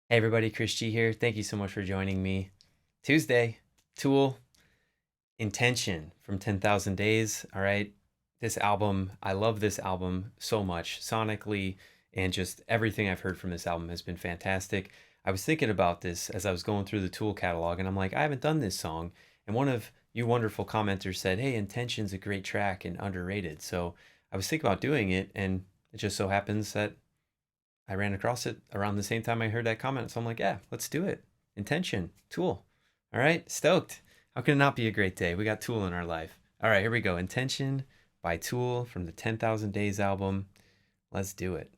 Hey everybody, chrisg here. Thank you so much for joining me. Tuesday, Tool, Intention from 10,000 Days. All right. This album, I love this album so much sonically, and just everything I've heard from this album has been fantastic. I was thinking about this as I was going through the Tool catalog, and I'm like, I haven't done this song. And one of you wonderful commenters said, hey, Intention's a great track and underrated. So I was thinking about doing it, and it just so happens that I ran across it around the same time I heard that comment. So I'm like, yeah, let's do it. Intention, Tool. All right, stoked. How can it not be a great day? We got Tool in our life. All right, here we go. Intention by Tool from the 10,000 Days album. Let's do it.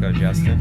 Let's go, Justin.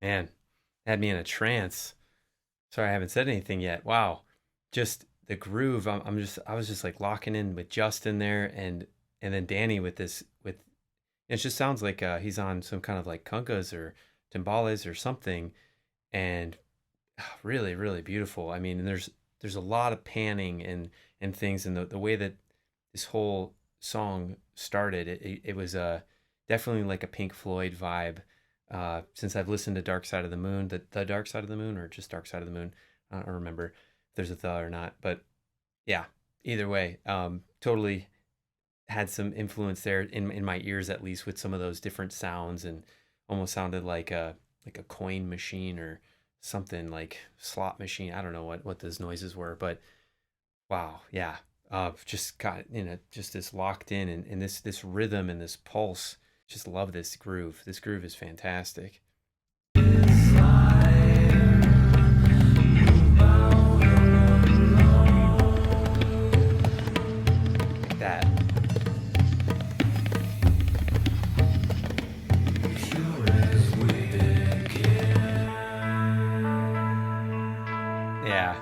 Man, had me in a trance. Sorry, I haven't said anything yet. Wow, just the groove. I was just like locking in with Justin there, and then Danny with this. With it just sounds like he's on some kind of like congas or timbales or something, and really, really beautiful. I mean, there's a lot of panning and things, and the way that this whole song started, it was definitely like a Pink Floyd vibe. Since I've listened to Dark Side of the Moon, the Dark Side of the Moon, or just Dark Side of the Moon, I don't remember. there's a the or not, but yeah, either way, totally had some influence there in my ears, at least, with some of those different sounds, and almost sounded like a coin machine or something, like slot machine. I don't know what those noises were, but wow, yeah. Just got just this locked in, and this rhythm and this pulse. Just love this groove. This groove is fantastic. Like that. Yeah. Yeah.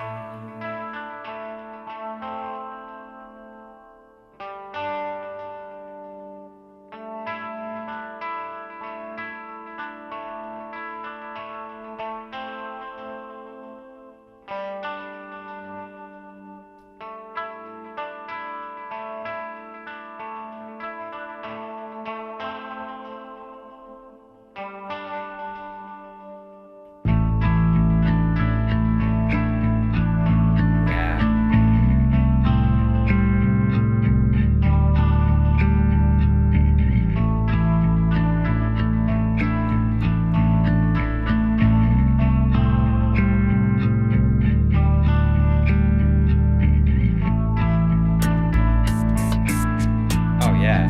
Oh yeah.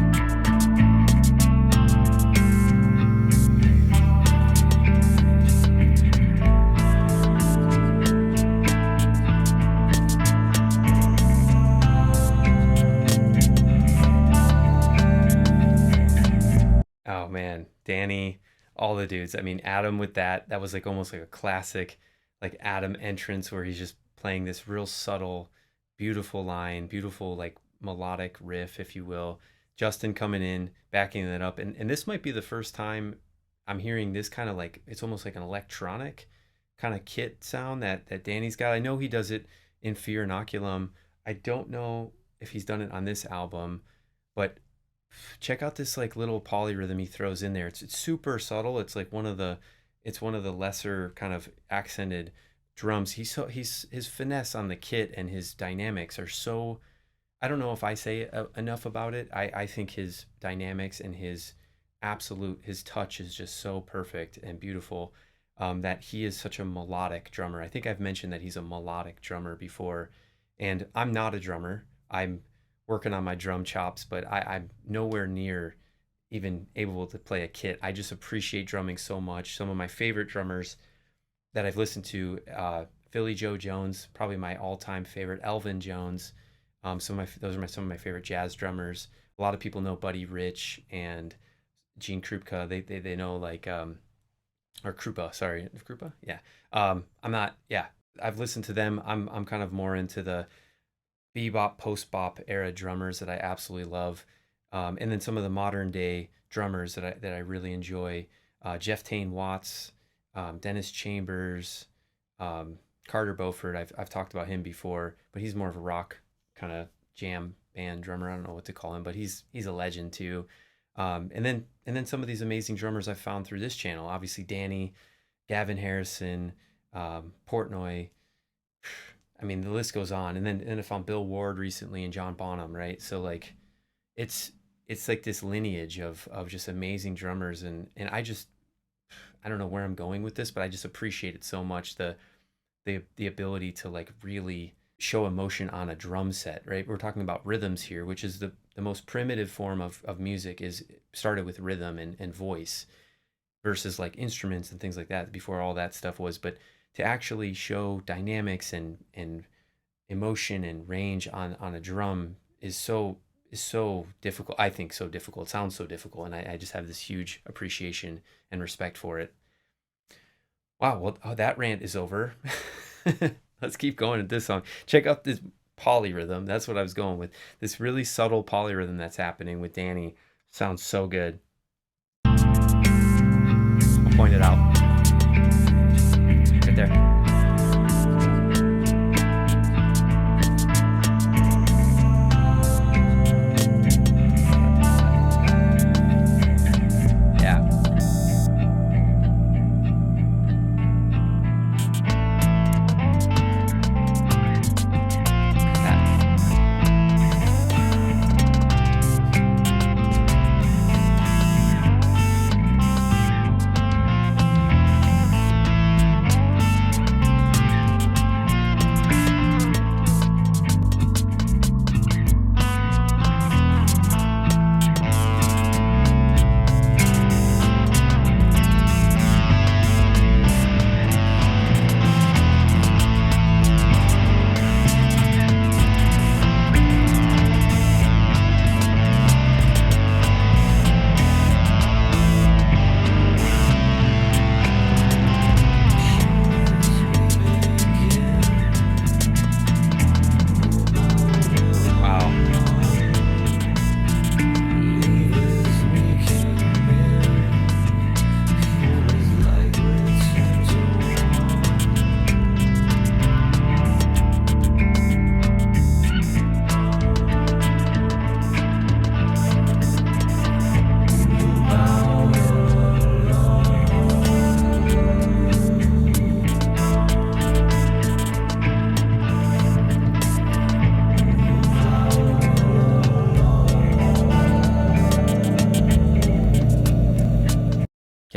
Oh man, Danny, all the dudes. I mean, Adam with that was like almost like a classic, like Adam entrance where he's just playing this real subtle, beautiful line, beautiful like melodic riff, if you will. Justin coming in, backing it up, and this might be the first time I'm hearing this kind of like, it's almost like an electronic kind of kit sound that Danny's got. I know he does it in Fear Inoculum. I don't know if he's done it on this album, but check out this like little polyrhythm he throws in there. It's super subtle. It's one of the lesser kind of accented drums. He's his finesse on the kit and his dynamics are so, I don't know if I say enough about it. I think his dynamics and his touch is just so perfect and beautiful, that he is such a melodic drummer. I think I've mentioned that he's a melodic drummer before, and I'm not a drummer. I'm working on my drum chops, but I'm nowhere near even able to play a kit. I just appreciate drumming so much. Some of my favorite drummers that I've listened to, Philly Joe Jones, probably my all-time favorite. Elvin Jones, those are some of my favorite jazz drummers. A lot of people know Buddy Rich and Gene Krupa. They know like or Krupa, sorry, Krupa, yeah. I'm not, yeah. I've listened to them. I'm kind of more into the bebop, post-bop era drummers that I absolutely love, and then some of the modern day drummers that I really enjoy. Jeff Tain Watts, Dennis Chambers, Carter Beauford. I've talked about him before, but he's more of a rock kind of jam band drummer. I don't know what to call him, but he's a legend too. And then some of these amazing drummers I found through this channel. Obviously Danny, Gavin Harrison, Portnoy. I mean, the list goes on. And I found Bill Ward recently and John Bonham, right? So like it's like this lineage of just amazing drummers, and I don't know where I'm going with this, but I just appreciate it so much, the ability to like really show emotion on a drum set, right? We're talking about rhythms here, which is the most primitive form of music, is started with rhythm and voice versus like instruments and things like that before all that stuff was. But to actually show dynamics and emotion and range on a drum is so difficult. I think so difficult. It sounds so difficult, and I just have this huge appreciation and respect for it. Wow, well, that rant is over. Let's keep going at this song. Check out this polyrhythm. That's what I was going with. This really subtle polyrhythm that's happening with Danny sounds so good. I'll point it out. Right there.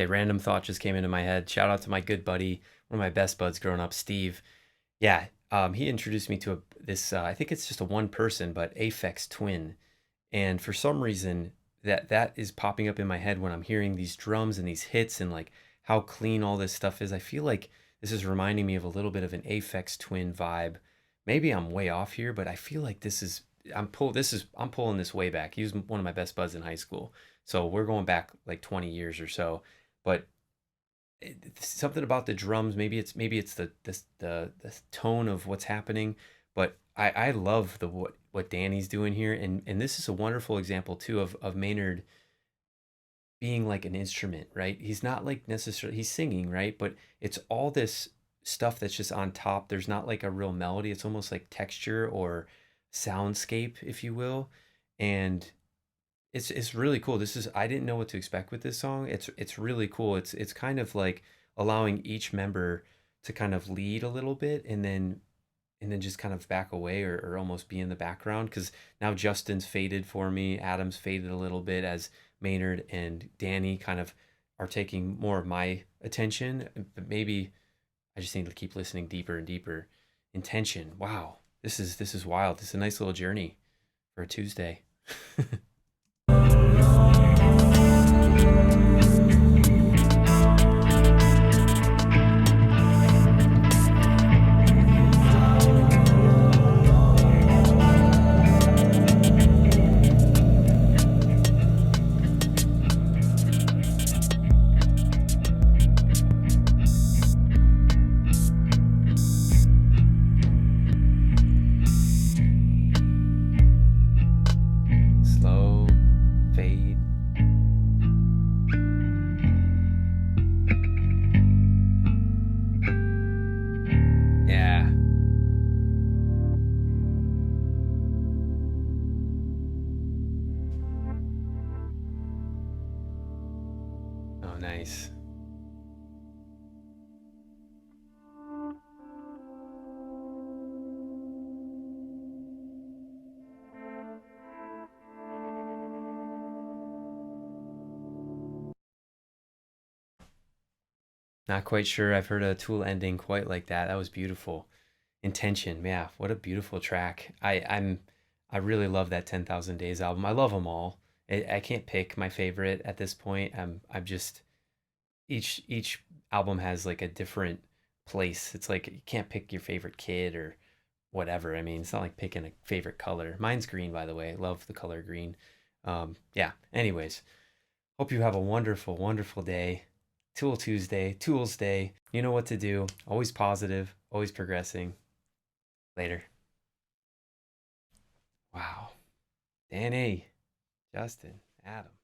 way, random thought just came into my head. Shout out to my good buddy, one of my best buds growing up, Steve. Yeah, he introduced me to this. I think it's just a one person, but Aphex Twin. And for some reason, that is popping up in my head when I'm hearing these drums and these hits and like how clean all this stuff is. I feel like this is reminding me of a little bit of an Aphex Twin vibe. Maybe I'm way off here, but I feel like I'm pulling this way back. He was one of my best buds in high school, so we're going back like 20 years or so. But something about the drums. Maybe it's the tone of what's happening. But I love the what Danny's doing here, and this is a wonderful example too of Maynard being like an instrument, right? He's not like necessarily he's singing, right? But it's all this stuff that's just on top. There's not like a real melody. It's almost like texture or soundscape, if you will. And it's really cool. This is I didn't know what to expect with this song. It's really cool. It's kind of like allowing each member to kind of lead a little bit and then just kind of back away or almost be in the background because now Justin's faded for me. Adam's faded a little bit as Maynard and Danny kind of are taking more of my attention. But maybe I just need to keep listening deeper and deeper. Intention. Wow. This is wild. This is a nice little journey for a Tuesday. Slow fade. Yeah. Oh, nice. Not quite sure I've heard a Tool ending quite like that. That was beautiful. Intention, yeah, what a beautiful track. I really love that 10,000 Days album. I love them all. I can't pick my favorite at this point. I'm just each album has like a different place. It's like you can't pick your favorite kid or whatever. I mean, it's not like picking a favorite color. Mine's green, by the way. I love the color green. Yeah. Anyways, hope you have a wonderful, wonderful day. Tool Tuesday, Tools Day. You know what to do. Always positive, always progressing. Later. Wow. Danny, Justin, Adam.